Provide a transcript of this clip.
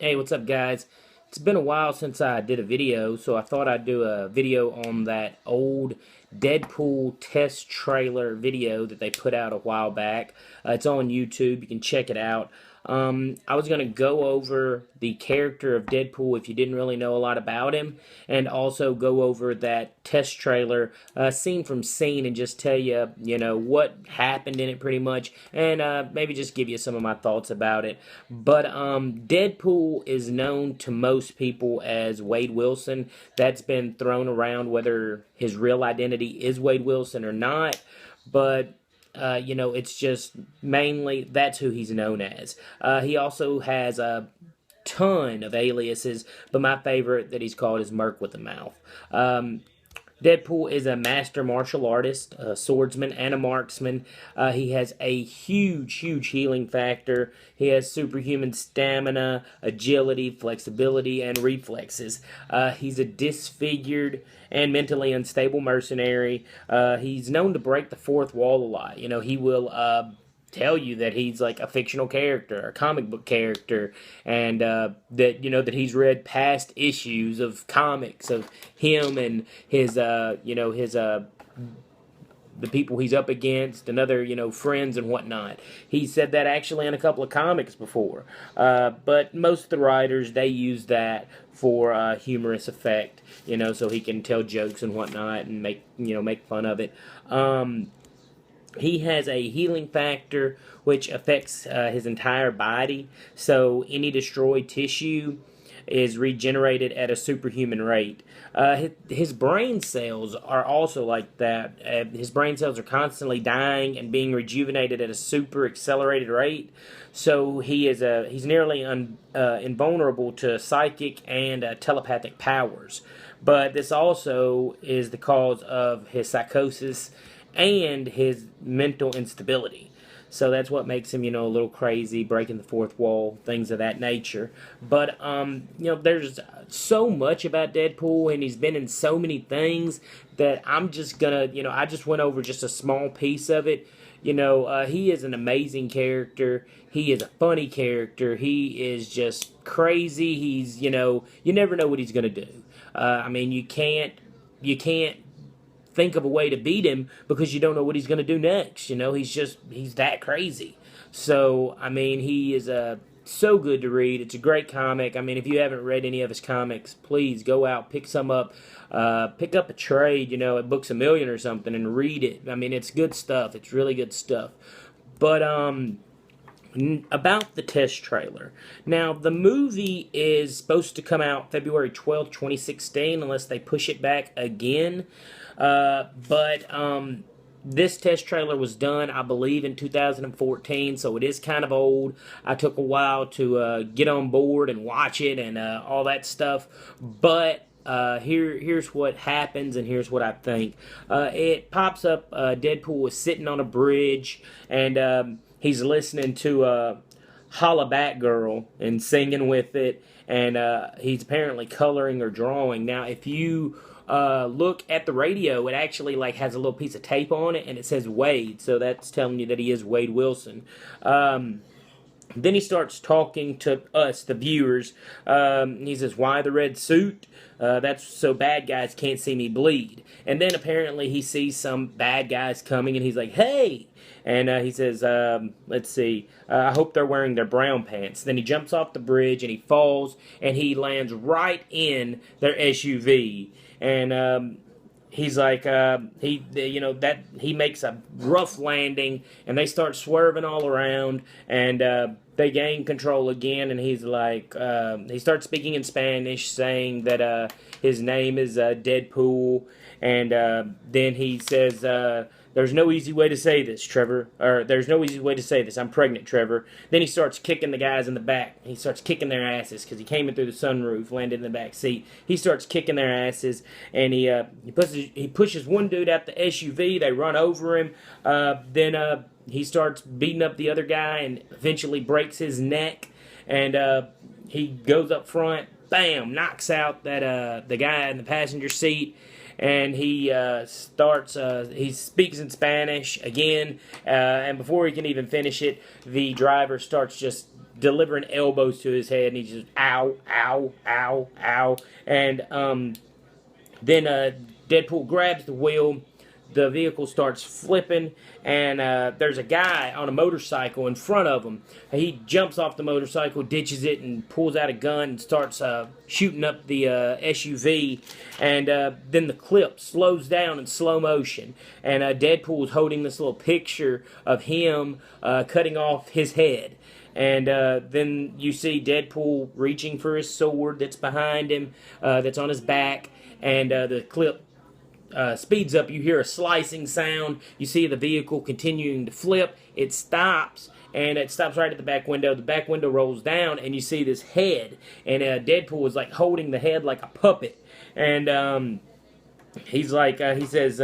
Hey, what's up, guys? It's been a while since I did a video, so I thought I'd do a video on that old Deadpool test trailer video that they put out a while back. It's on YouTube. You can check it out. I was going to go over the character of Deadpool if you didn't really know a lot about him, and also go over that test trailer scene from scene and just tell you, what happened in it pretty much, and maybe just give you some of my thoughts about it. But Deadpool is known to most people as Wade Wilson. That's been thrown around whether his real identity is Wade Wilson or not, but it's just mainly that's who he's known as. He also has a ton of aliases, but my favorite that he's called is Merc with a Mouth. Deadpool is a master martial artist, a swordsman, and a marksman. He has a huge healing factor. He has superhuman stamina, agility, flexibility, and reflexes. He's a disfigured and mentally unstable mercenary. He's known to break the fourth wall a lot. He will tell you that he's like a fictional character, a comic book character, and that he's read past issues of comics of him and his the people he's up against and other friends and whatnot. He said that actually in a couple of comics before, but most of the writers they use that for humorous effect, so he can tell jokes and whatnot and make fun of it. He has a healing factor which affects his entire body, so any destroyed tissue is regenerated at a superhuman rate. His brain cells are also like that. His brain cells are constantly dying and being rejuvenated at a super accelerated rate. So he's nearly invulnerable to psychic and telepathic powers. But this also is the cause of his psychosis and his mental instability. So that's what makes him, a little crazy, breaking the fourth wall, things of that nature. But, there's so much about Deadpool, and he's been in so many things that I'm just gonna, I just went over just a small piece of it. He is an amazing character. He is a funny character. He is just crazy. He's, you never know what he's gonna do. You can't think of a way to beat him because you don't know what he's going to do next. He's that crazy. So, he is so good to read. It's a great comic. If you haven't read any of his comics, please go out, pick some up. Pick up a trade, at Books A Million or something and read it. It's good stuff. It's really good stuff. But, about the test trailer. Now, the movie is supposed to come out February 12th, 2016, unless they push it back again. But this test trailer was done, I believe, in 2014, so it is kind of old. I took a while to get on board and watch it and all that stuff. But here's what happens, and here's what I think. It pops up. Deadpool is sitting on a bridge, and he's listening to Holla Back Girl and singing with it, and he's apparently coloring or drawing. Now, if you look at the radio, it actually has a little piece of tape on it, and it says Wade, so that's telling you that he is Wade Wilson. Then he starts talking to us, the viewers. He says, "Why the red suit? That's so bad guys can't see me bleed." And then apparently he sees some bad guys coming, and he's like, "Hey!" And he says, let's see, "I hope they're wearing their brown pants." Then he jumps off the bridge, and he falls, and he lands right in their SUV. And he's like, he makes a rough landing, and they start swerving all around, and they gain control again, and he's like, he starts speaking in Spanish, saying that his name is Deadpool, and then he says, "There's no easy way to say this, Trevor." Or, "There's no easy way to say this. I'm pregnant, Trevor." Then he starts kicking the guys in the back. He starts kicking their asses because he came in through the sunroof, landed in the back seat. He starts kicking their asses, and he pushes one dude out the SUV. They run over him. Then he starts beating up the other guy and eventually breaks his neck. And he goes up front, bam, knocks out the guy in the passenger seat. And he he speaks in Spanish again, and before he can even finish it, the driver starts just delivering elbows to his head, and he's just ow, ow, ow, ow. And then Deadpool grabs the wheel. The vehicle starts flipping, and there's a guy on a motorcycle in front of him. He jumps off the motorcycle, ditches it, and pulls out a gun and starts shooting up the SUV. And then the clip slows down in slow motion, and Deadpool's holding this little picture of him cutting off his head. And then you see Deadpool reaching for his sword that's behind him, that's on his back, and the clip speeds up. You hear a slicing sound. You see the vehicle continuing to flip. It stops, and it stops right at the back window. The back window rolls down, and you see this head. And Deadpool is like holding the head like a puppet. And he's like, he says,